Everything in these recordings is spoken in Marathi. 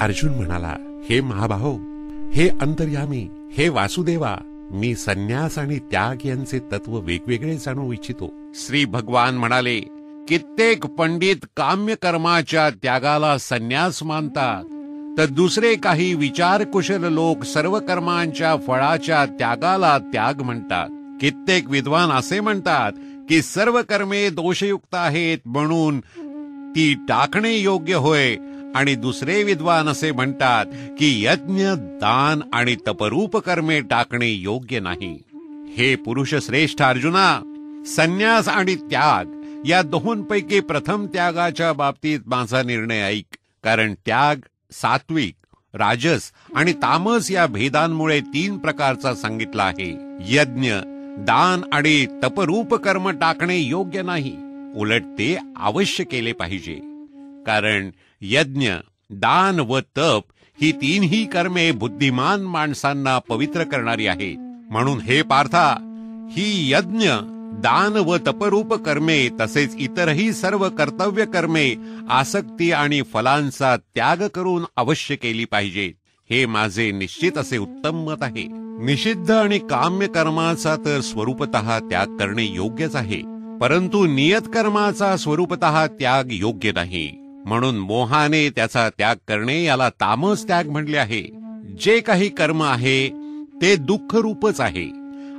अर्जुन म्हणाला, हे महाभाहो, हे अंतर्यामी, हे वासुदेवा, मी संन्यास आणि त्याग यांचे तत्व वेगवेगळे जाणू इच्छितो. श्री भगवान म्हणाले, कित्येक पंडित काम्य कर्माच्या त्यागाला संन्यास मानतात, तर दुसरे काही विचारकुशल लोक सर्व कर्मांच्या फळाच्या त्यागाला त्याग म्हणतात. कित्येक विद्वान असे म्हणतात की सर्व कर्मे दोषयुक्त आहेत म्हणून ती टाकणे योग्य होय, आणि दुसरे विद्वान असे म्हणतात की यज्ञ, दान आणि तपरूप कर्मे टाकणे योग्य नाही. हे पुरुष श्रेष्ठ अर्जुना, संन्यास आणि त्याग या दोहोंपैकी प्रथम त्यागाच्या बाबतीत माझा निर्णय ऐक. कारण त्याग सात्विक, राजस आणि तामस या भेदांमुळे 3 प्रकारचा सांगितला आहे. यज्ञ, दान आणि तपरूप कर्म टाकणे योग्य नाही, उलट ते अवश्य केले पाहिजे. कारण यज्ञ, दान व तप ही 3ही कर्मे बुद्धिमान माणसांना पवित्र करणारी आहेत. म्हणून हे पार्था, ही यज्ञ, दान व तपरूप कर्मे तसेच इतरही सर्व कर्तव्य कर्मे आसक्ती आणि फलांचा त्याग करून अवश्य केली पाहिजेत. हे माझे निश्चित असे उत्तम मत आहे. निषिद्ध आणि काम्य कर्माचा तर स्वरूपतः त्याग करणे योग्यच आहे, परंतु नियत कर्माचा स्वरूपतः त्याग योग्य नाही. म्हणून मोहाने त्याचा त्याग करणे याला तामस त्याग म्हणले आहे. जे काही कर्म आहे ते दुःखरूपच आहे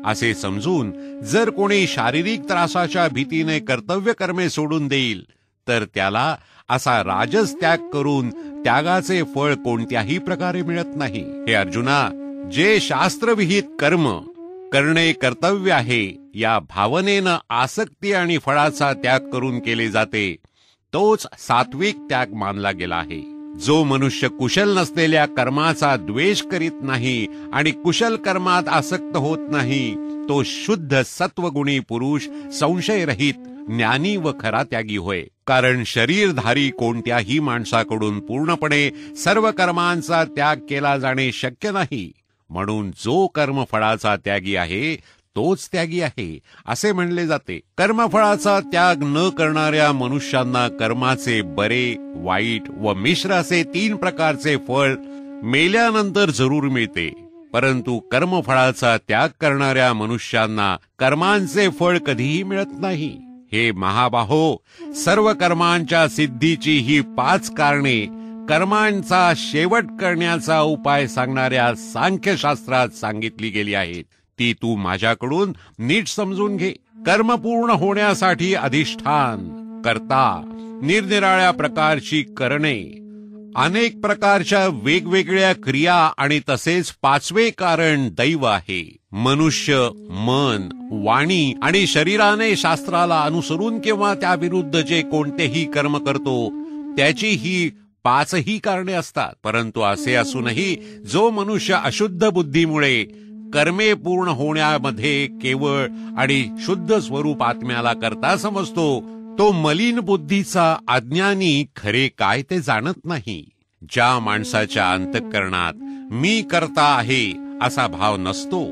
असे समजून जर कोणी शारीरिक त्रासाच्या भीतीने कर्तव्य कर्मे सोडून देईल, तर त्याला असा राजस त्याग करून त्यागाचे फळ कोणत्याही प्रकारे मिळत नाही. हे अर्जुना, जे शास्त्रविहित कर्म करणे कर्तव्य आहे या भावनेनं आसक्ती आणि फळाचा त्याग करून केले जाते, तोच सात्विक त्याग मानला गेला आहे. जो मनुष्य कुशल नसलेल्या कर्माचा द्वेष करीत नाही आणि कुशल कर्मात आसक्त होत नाही, तो शुद्ध सत्वगुणी पुरुष संशयरहित ज्ञानी व खरा त्यागी होय. कारण शरीरधारी कोणत्याही माणसाकडून पूर्णपणे सर्व कर्मांचा त्याग केला जाणे शक्य नाही. म्हणून जो कर्मफळाचा त्यागी आहे तोच त्यागी आहे असे म्हणले जाते. कर्मफळाचा त्याग न करणाऱ्या मनुष्यांना कर्माचे बरे, वाईट व मिश्र असे 3 प्रकारचे फळ मेल्यानंतर जरूर मिळते, परंतु कर्मफळाचा त्याग करणाऱ्या मनुष्यांना कर्मांचे फळ कधीही मिळत नाही. हे महाबाहो, सर्व कर्मांच्या सिद्धीची ही 5 कारणे कर्मांचा शेवट करण्याचा उपाय सांगणाऱ्या सांख्यशास्त्रात सांगितली गेली आहेत. ती तू माझ्याकडून नीट समजून घे. कर्म पूर्ण होण्यासाठी अधिष्ठान, कर्ता, निरनिराळ्या प्रकारची करणे, अनेक प्रकारच्या वेगवेगळ्या क्रिया आणि तसेच 5वे कारण दैव आहे. मनुष्य मन, वाणी आणि शरीराने शास्त्राला अनुसरून किंवा त्याविरुद्ध जे कोणतेही कर्म करतो त्याची ही 5ही कारणे असतात. परंतु असे असूनही जो मनुष्य अशुद्ध बुद्धीमुळे कर्मे पूर्ण होण्यामध्ये केवळ आणि शुद्ध स्वरूप आत्म्याला करता समजतो, तो मलिन बुद्धीचा अज्ञानी खरे काय ते जाणत नाही. ज्या माणसाच्या अंतःकरणात मी करता आहे असा भाव नसतो,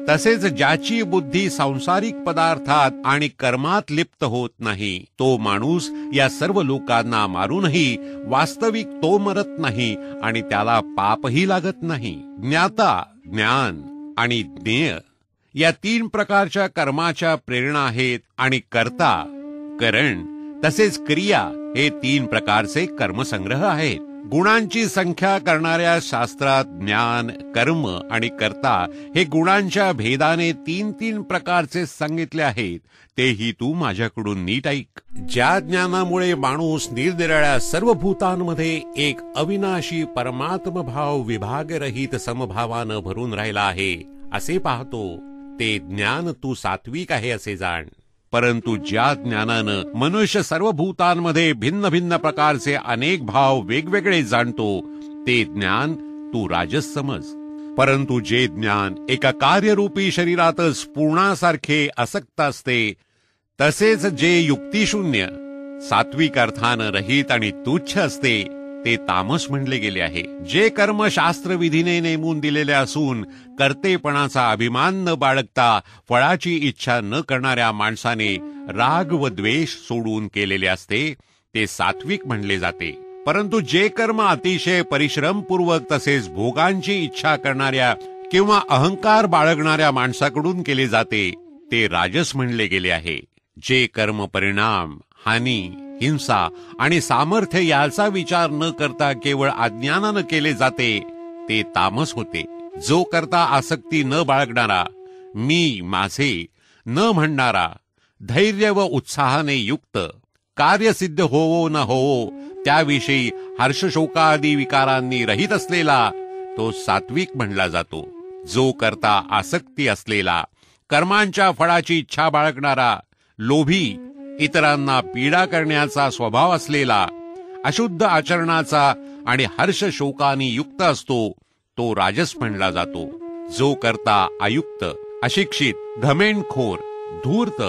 तसेच ज्याची बुद्धी सांसारिक पदार्थात आणि कर्मात लिप्त होत नाही, तो माणूस या सर्व लोकांना मारूनही वास्तविक तो मरत नाही आणि त्याला पापही लागत नाही. ज्ञाता, ज्ञान आणि ज्ञेय या 3 प्रकारच्या कर्माच्या प्रेरणा आहेत आणि कर्ता, करण तसेच क्रिया हे 3 प्रकारचे कर्मसंग्रह आहेत. गुणांची संख्या करणाऱ्या शास्त्रात ज्ञान, कर्म आणि कर्ता हे गुणांच्या भेदाने 3 प्रकारचे सांगितले आहेत. तेही तू माझ्याकडून नीट ऐक. ज्या ज्ञानामुळे माणूस निरनिराळ्या सर्व भूतांमध्ये एक अविनाशी परमात्म भाव विभागरहित समभावानं भरून राहिला आहे असे पाहतो, ते ज्ञान तू सात्विक आहे असे जाण. परंतु ज्या ज्ञानानं मनुष्य सर्व भूतांमध्ये भिन्न भिन्न प्रकारचे अनेक भाव वेगवेगळे जाणतो, ते ज्ञान तू राजस समज. परंतु जे ज्ञान एका कार्यरूपी शरीरातच पूर्णासारखे आसक्त असते, तसेच जे युक्तिशून्य, सात्विक अर्थानं रहित आणि तुच्छ असते, ते तामस म्हणले गेले आहे. जे कर्म शास्त्रविधीने नेमून दिलेले असून कर्तेपणाचा अभिमान न बाळगता फळाची इच्छा न करणाऱ्या माणसाने राग व द्वेष सोडून केलेले असते, ते सात्विक म्हणले जाते. परंतु जे कर्म अतिशय परिश्रमपूर्वक तसेच भोगांची इच्छा करणाऱ्या किंवा अहंकार बाळगणाऱ्या माणसाकडून केले जाते ते राजस म्हणले गेले आहे. जे कर्म परिणाम, हानी, हिंसा आणि सामर्थ्य याचा विचार न करता केवळ अज्ञानानं केले जाते ते तामस होते. जो करता आसक्ती न बाळगणारा, मी माझे न म्हणणारा, धैर्य व उत्साहाने युक्त, कार्यसिद्ध होवो न होवो त्याविषयी हर्षशोकादी विकारांनी रहित असलेला तो सात्विक म्हणला जातो. जो करता आसक्ती असलेला, कर्मांच्या फळाची इच्छा बाळगणारा, लोभी, इतरांना पीडा करण्याचा स्वभाव असलेला, अशुद्ध आचरणाचा आणि हर्षशोकाने युक्त असतो तो राजस म्हणला जातो. जो करता अयुक्त, अशिक्षित, घमेंडखोर, धूर्त,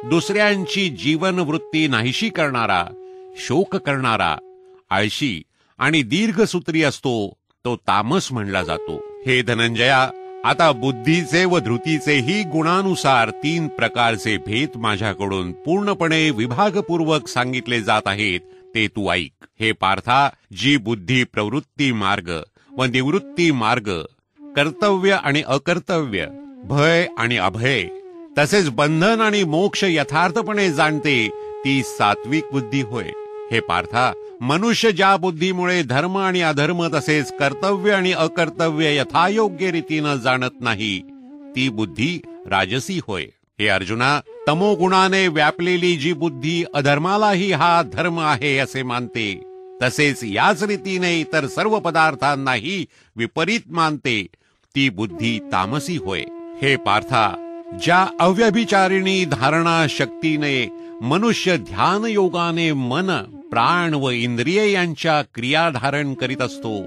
दुसऱ्यांची जीवनवृत्ती नाहीशी करणारा, शोक करणारा, आळशी आणि दीर्घसूत्री असतो तो तामस म्हणला जातो. हे धनंजया, आता बुद्धीचे व धृतीचेही गुणानुसार 3 प्रकारचे भेद माझ्याकडून पूर्णपणे विभागपूर्वक सांगितले जात आहेत ते तू ऐक. हे पार्था, जी बुद्धी प्रवृत्ती मार्ग व निवृत्ती मार्ग, कर्तव्य आणि अकर्तव्य, भय आणि अभय, तसेच बंधन आणि मोक्ष यथार्थपणे जाणते ती सात्विक बुद्धी होय. हे पार्था, मनुष्य ज्या बुद्धीमुळे धर्म आणि अधर्म तसेच कर्तव्य आणि अकर्तव्य यथायोग्य रीतीनं जाणत नाही ती बुद्धी राजसी होय. हे अर्जुना, तमोगुणाने व्यापलेली जी बुद्धी अधर्मालाही हा धर्म आहे असे मानते, तसेच याच रीतीने इतर सर्व पदार्थांनाही विपरीत मानते ती बुद्धी तामसी होय. हे पार्था, ज्या अव्यभिचारिणी धारणा शक्तीने मनुष्य ध्यान योगाने मन, प्राण व इंद्रिय यांच्या क्रिया धारण करीत असतो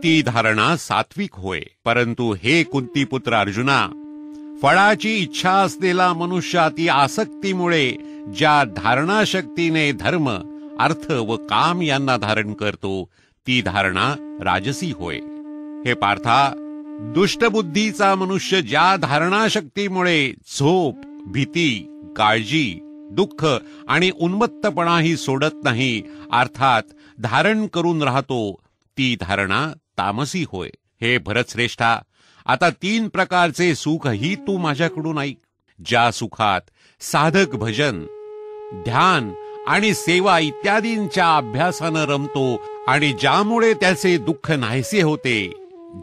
ती धारणा सात्विक होय. परंतु हे कुंतीपुत्र अर्जुना, फळाची इच्छा असलेला मनुष्य अति आसक्तीमुळे ज्या धारणा शक्तीने धर्म, अर्थ व काम यांना धारण करतो ती धारणा राजसी होय. हे पार्था, दुष्टबुद्धीचा मनुष्य ज्या धारणा शक्तीमुळे झोप, भीती, काळजी, दुःख आणि उन्मत्तपणाही सोडत नाही, अर्थात धारण करून राहतो ती धारणा तामसी होय. हे भरतश्रेष्ठा, आता 3 प्रकारचे सुख ही तू माझ्याकडून ऐक. ज्या सुखात साधक भजन, ध्यान आणि सेवा इत्यादींच्या अभ्यासानं रमतो आणि ज्यामुळे त्याचे दुःख नाहीसे होते,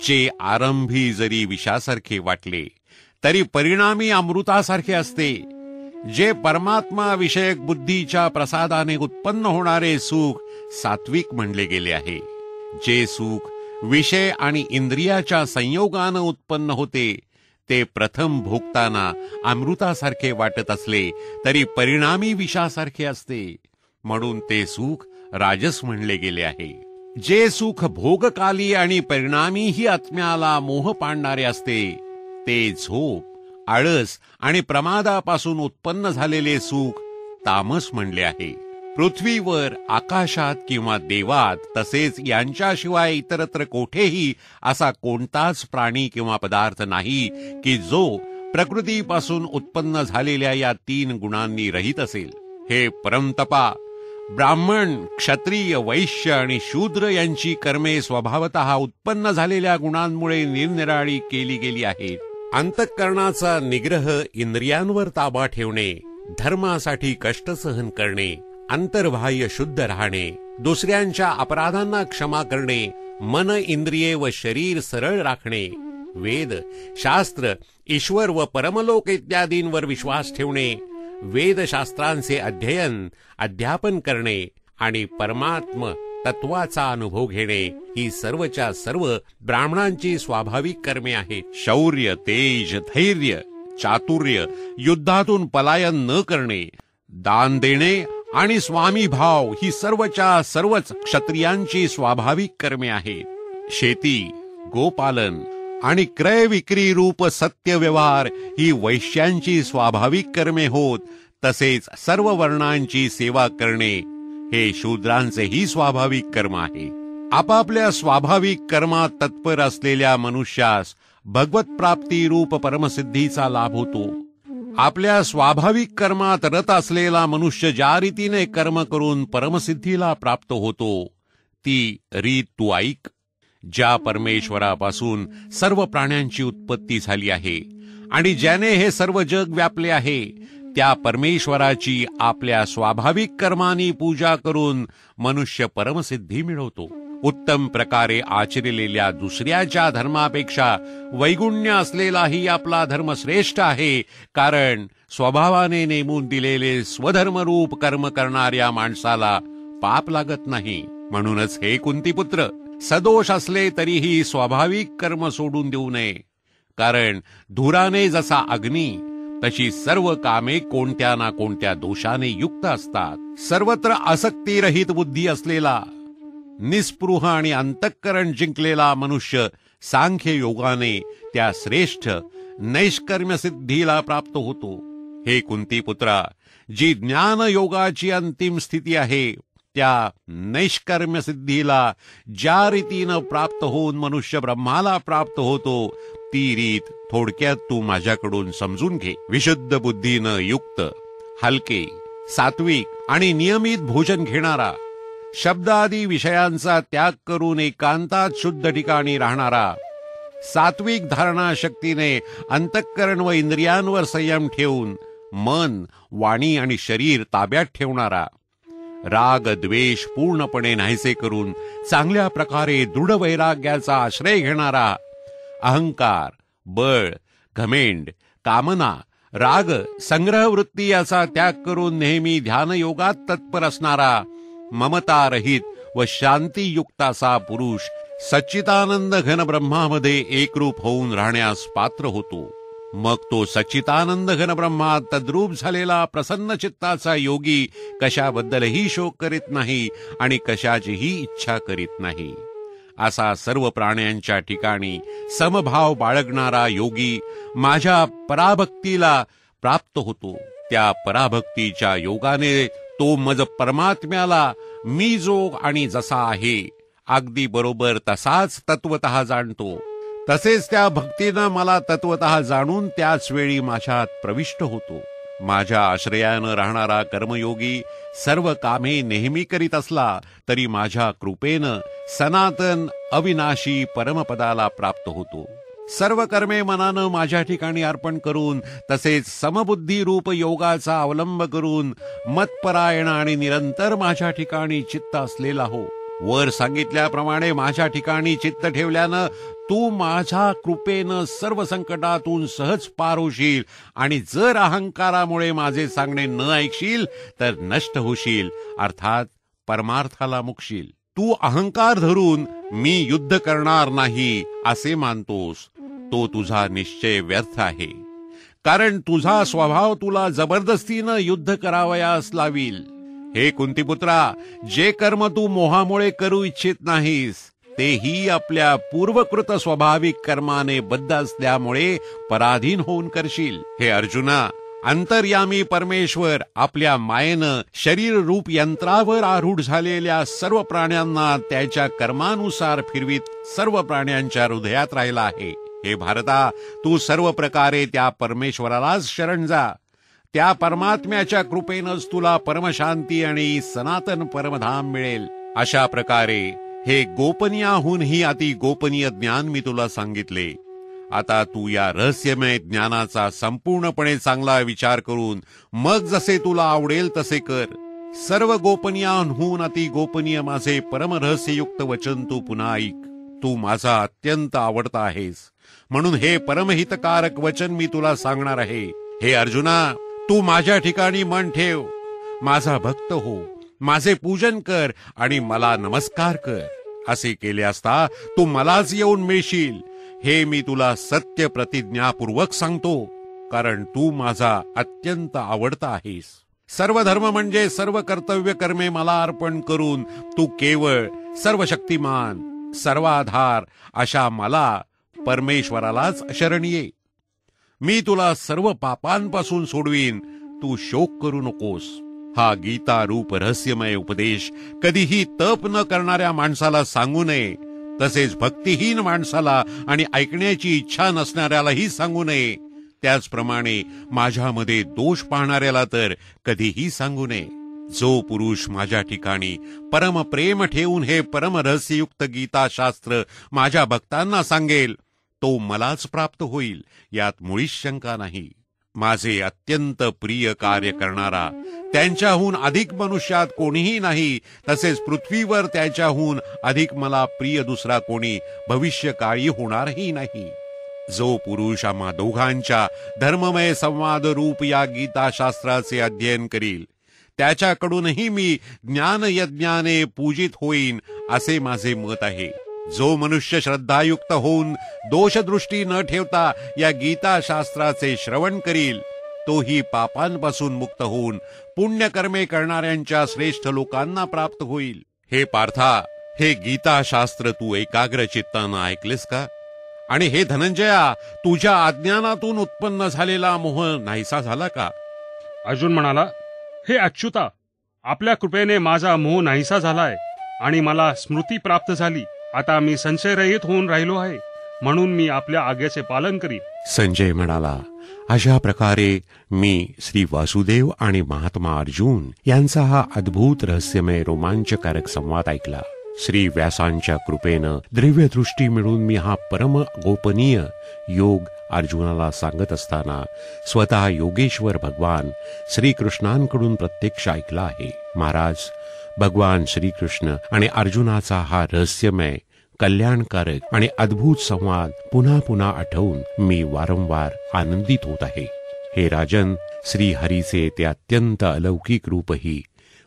जे आरंभी जरी विषासारखे वाटले तरी परिणामी अमृतासारखे असते, जे परमात्मा विषयक बुद्धीच्या प्रसादाने उत्पन्न होणारे सुख सात्विक म्हणले गेले आहे. जे सुख विषय आणि इंद्रियाच्या संयोगानं उत्पन्न होते ते प्रथम भोगताना अमृतासारखे वाटत असले तरी परिणामी विषासारखे असते, म्हणून ते सुख राजस म्हणले गेले आहे. जे सुख भोगकाली आणि परिणामीही आत्म्याला मोह पाडणारे असते ते झोप, आळस आणि प्रमादापासून उत्पन्न झालेले सुख तामस म्हणले आहे. पृथ्वीवर, आकाशात किंवा देवात तसेच यांच्याशिवाय इतरत्र कोठेही असा कोणताच प्राणी किंवा पदार्थ नाही की जो प्रकृतीपासून उत्पन्न झालेल्या या 3 गुणांनी रहित असेल. हे परमतपा, ब्राह्मण, क्षत्रिय, वैश्य आणि शूद्र यांची कर्मे स्वभावतः उत्पन्न झालेल्या गुणांमुळे निरनिराळी केली गेली आहेत. अंतःकरणाचा निग्रह, इंद्रियांवर ताबा ठेवणे, धर्मासाठी कष्ट सहन करणे, अंतर्बाह्य शुद्ध राहणे, दुसऱ्यांच्या अपराधांना क्षमा करणे, मन, इंद्रिये व शरीर सरळ राखणे, वेद, शास्त्र, ईश्वर व परमलोक इत्यादींवर विश्वास ठेवणे, वेदशास्त्रांचे अध्ययन, अध्यापन करणे आणि परमात्म तत्वाचा अनुभव घेणे ही सर्वच्या सर्व ब्राह्मणांची स्वाभाविक कर्मे आहेत. शौर्य, तेज, धैर्य, चातुर्य, युद्धातून पलायन न करणे, दान देणे आणि स्वामीभाव ही सर्वच्या सर्वच क्षत्रियांची स्वाभाविक कर्मे आहेत. शेती, गोपालन आणि क्रय विक्री रूप सत्य व्यवहार ही वैश्यांची स्वाभाविक कर्मे होत, तसेच सर्व वर्णांची सेवा करणे हे शूद्रांचेही स्वाभाविक कर्म आहे. आपापल्या स्वाभाविक कर्मात तत्पर असलेल्या मनुष्यास भगवत प्राप्ती रूप परमसिद्धीचा लाभ होतो. आपल्या स्वाभाविक कर्मात रत असलेला मनुष्य ज्या रीतीने कर्म करून परमसिद्धीला प्राप्त होतो ती रीत तू ऐक. ज्या परमेश्वरापासून सर्व प्राण्यांची उत्पत्ती झाली आहे आणि ज्याने हे सर्व जग व्यापले आहे, त्या परमेश्वराची आपल्या स्वाभाविक कर्मांनी पूजा करून मनुष्य परमसिद्धी मिळवतो. उत्तम प्रकारे आचरलेल्या दुसऱ्याच्या धर्मापेक्षा वैगुण्य असलेलाही आपला धर्म श्रेष्ठ आहे, कारण स्वभावाने नेमून दिलेले स्वधर्मरूप कर्म करणाऱ्या माणसाला पाप लागत नाही. म्हणूनच हे कुंतीपुत्र, सदोष असले तरीही स्वाभाविक कर्म सोडून देऊ नये, कारण धुराने जसा अग्नी तशी सर्व कामे कोणत्या ना कोणत्या दोषाने युक्त असतात. सर्वत्र आसक्तीरहित बुद्धी असलेला, निस्पृह आणि अंतःकरण जिंकलेला मनुष्य सांख्य योगाने त्या श्रेष्ठ नैष्कर्म्य सिद्धीला प्राप्त होतो. हे कुंतीपुत्रा, जी ज्ञान योगाची अंतिम स्थिती आहे, त्या नैष्कर्म्य सिद्धीला ज्या रीतीनं प्राप्त होऊन मनुष्य ब्रह्माला प्राप्त होतो, ती रीत थोडक्यात तू माझ्याकडून समजून घे. विशुद्ध बुद्धीनं युक्त, हलके, सात्विक आणि नियमित भोजन घेणारा, शब्द आदी विषयांचा त्याग करून एकांतात शुद्ध ठिकाणी राहणारा, सात्विक धारणा शक्तीने अंतःकरण व इंद्रियांवर संयम ठेवून मन, वाणी आणि शरीर ताब्यात ठेवणारा, राग द्वेष पूर्णपणे नाहीसे करून चांगल्या प्रकारे दृढ वैराग्याचा आश्रय घेणारा, अहंकार, बळ, घमेंड, कामना, राग, संग्रहवृत्ती याचा त्याग करून नेहमी ध्यानयोगात तत्पर असणारा, ममता रहित व शांतीयुक्त असा पुरुष सच्चिदानंद घन ब्रह्मामध्ये एकरूप होऊन राहण्यास पात्र होतो. मग तो सच्चिदानंद घन ब्रह्मात तद्रूप झालेला प्रसन्न चित्ताचा योगी कशाबद्दलही शोक करीत नाही आणि कशाचीही इच्छा करीत नाही. असा सर्व प्राण्यांच्या ठिकाणी समभाव बाळगणारा योगी माझ्या पराभक्तीला प्राप्त होतो. त्या पराभक्तीच्या योगाने तो मज परमात्म्याला मी जो आणि जसा आहे अगदी बरोबर तसाच तत्वतः जाणतो. तसेच त्या भक्तीनं मला तत्वतः जाणून त्याच वेळी माझ्यात प्रविष्ट होतो. माझ्या आश्रयानं राहणारा कर्मयोगी सर्व कामे नेहमी करीत असला तरी माझ्या कृपेनं सनातन अविनाशी परमपदाला प्राप्त होतो. सर्व कर्मे मनानं माझ्या ठिकाणी अर्पण करून तसेच समबुद्धी रूप योगाचा अवलंब करून मतपरायण आणि निरंतर माझ्या ठिकाणी चित्त असलेला हो. वर सांगितल्याप्रमाणे माझ्या ठिकाणी चित्त ठेवल्यानं तू माझ्या कृपेनं सर्व संकटातून सहज पार होशील आणि जर अहंकारामुळे माझे सांगणे न ऐकशील तर नष्ट होशील, अर्थात परमार्थाला मुकशील. तू अहंकार धरून मी युद्ध करणार नाही असे मानतोस, तो तुझा निश्चय व्यर्थ आहे. कारण तुझा स्वभाव तुला जबरदस्तीनं युद्ध करावयास लावील. हे कुंतीपुत्रा, जे कर्म तू मोहामुळे करू इच्छित नाहीस तेही आपल्या पूर्वकृत स्वाभाविक कर्माने बद्ध असल्यामुळे पराधीन होऊन करशील. हे अर्जुना, अंतर्यामी परमेश्वर आपल्या मायेनं शरीर रूप यंत्रावर आरूढ झालेल्या सर्व प्राण्यांना त्याच्या कर्मानुसार फिरवीत सर्व प्राण्यांच्या हृदयात राहिला आहे. हे भारता, तू सर्व प्रकारे त्या परमेश्वरालाच शरण जा. त्या परमात्म्याच्या कृपेनंच तुला परमशांती आणि सनातन परमधाम मिळेल. अशा प्रकारे हे गोपनीयाहूनही अति गोपनीय ज्ञान मी तुला सांगितले. आता तू या रहस्यमय ज्ञानाचा संपूर्णपणे चांगला विचार करून मग जसे तुला आवडेल तसे कर. सर्व गोपनीयांहून अति गोपनीय माझे परमरहस्ययुक्त वचन तू पुन्हा ऐक. तू माझा अत्यंत आवडता आहेस, म्हणून हे परमहितकारक वचन मी तुला सांगणार आहे. हे अर्जुना, तू माझ्या ठिकाणी मन ठेव, माझा भक्त हो, माझे पूजन कर आणि मला नमस्कार कर. असे केले असता तू मलाच येऊन मिळशील, हे मी तुला सत्य प्रतिज्ञापूर्वक सांगतो, कारण तू माझा अत्यंत आवडता आहेस. सर्व धर्म म्हणजे सर्व कर्तव्य कर्मे मला अर्पण करून तू केवळ सर्व शक्तिमान, सर्वाधार अशा मला परमेश्वरालाच शरण ये. मी तुला सर्व पापांपासून सोडवीन, तू शोक करू नकोस. हा गीता रूप रहस्यमय उपदेश कधीही तप न करणाऱ्या माणसाला सांगू नये, तसेच भक्तिहीन माणसाला आणि ऐकण्याची इच्छा नसणाऱ्यालाही सांगू नये. त्याचप्रमाणे माझ्यामध्ये दोष पाहणाऱ्याला तर कधीही सांगू नये. जो पुरुष माझ्या ठिकाणी परम प्रेम ठेवून हे परम रहस्ययुक्त गीताशास्त्र माझ्या भक्तांना सांगेल तो मलाच प्राप्त होईल, यात मुळीच शंका नाही. माझे अत्यंत प्रिय कार्य करणारा त्यांच्याहून अधिक मनुष्यात कोणीही नाही, तसेच पृथ्वीवर त्याच्याहून अधिक मला प्रिय दुसरा कोणी भविष्यकाळी होणारही नाही. जो पुरुष आम्हा दोघांच्या धर्ममय संवाद रूप या गीताशास्त्राचे अध्ययन करील त्याच्याकडूनही मी ज्ञानयज्ञाने पूजित होईन, असे माझे मत आहे. जो मनुष्य श्रद्धायुक्त होऊन दोषदृष्टी न ठेवता या गीताशास्त्राचे श्रवण करील तोही पापांपासून मुक्त होऊन पुण्यकर्मे करणाऱ्यांच्या श्रेष्ठ लोकांना प्राप्त होईल. हे पार्था, हे गीताशास्त्र तू एकाग्र चित्तानं ऐकलेस का? आणि हे धनंजया, तुझ्या अज्ञानातून उत्पन्न झालेला मोह नाहीसा झाला का? अर्जुन म्हणाला, हे अच्युता, आपल्या कृपेने माझा मोह नाहीसा झालाय आणि मला स्मृती प्राप्त झाली. आता मी संशयरहित होऊन राहिलो आहे, म्हणून मी आपल्या आज्ञेचे पालन करीन. संजय म्हणाला, अशा प्रकारे मी श्री वासुदेव आणि महात्मा अर्जुन यांचा हा अद्भुत रहस्यमय रोमांचकारक संवाद ऐकला. श्री व्यासांच्या कृपेनं द्रव्यदृष्टी मिळून मी हा परम गोपनीय योग अर्जुनाला सांगत असताना स्वतः योगेश्वर भगवान श्रीकृष्णांकडून प्रत्यक्ष ऐकला आहे. महाराज, भगवान श्रीकृष्ण आणि अर्जुनाचा हा रहस्यमय कल्याणकारक आणि अद्भुत संवाद पुन्हा पुन्हा आठवून मी वारंवार आनंदित होत आहे. हे राजन, श्री हरीचे ते अत्यंत अलौकिक रूपही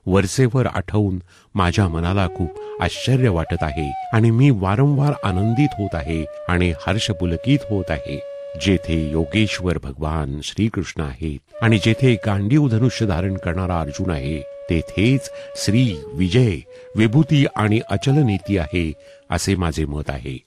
वरचेवर आठवून माझ्या मनाला खूप आश्चर्य वाटत आहे आणि मी वारंवार आनंदित होत आहे आणि हर्षपुलकित होत आहे. जेथे योगेश्वर भगवान श्रीकृष्ण आहेत आणि जेथे गांडीव धनुष्य धारण करणारा अर्जुन आहे तेथेच श्री विजय, विभूती आणि अचल नीती आहे, असे माझे मत आहे.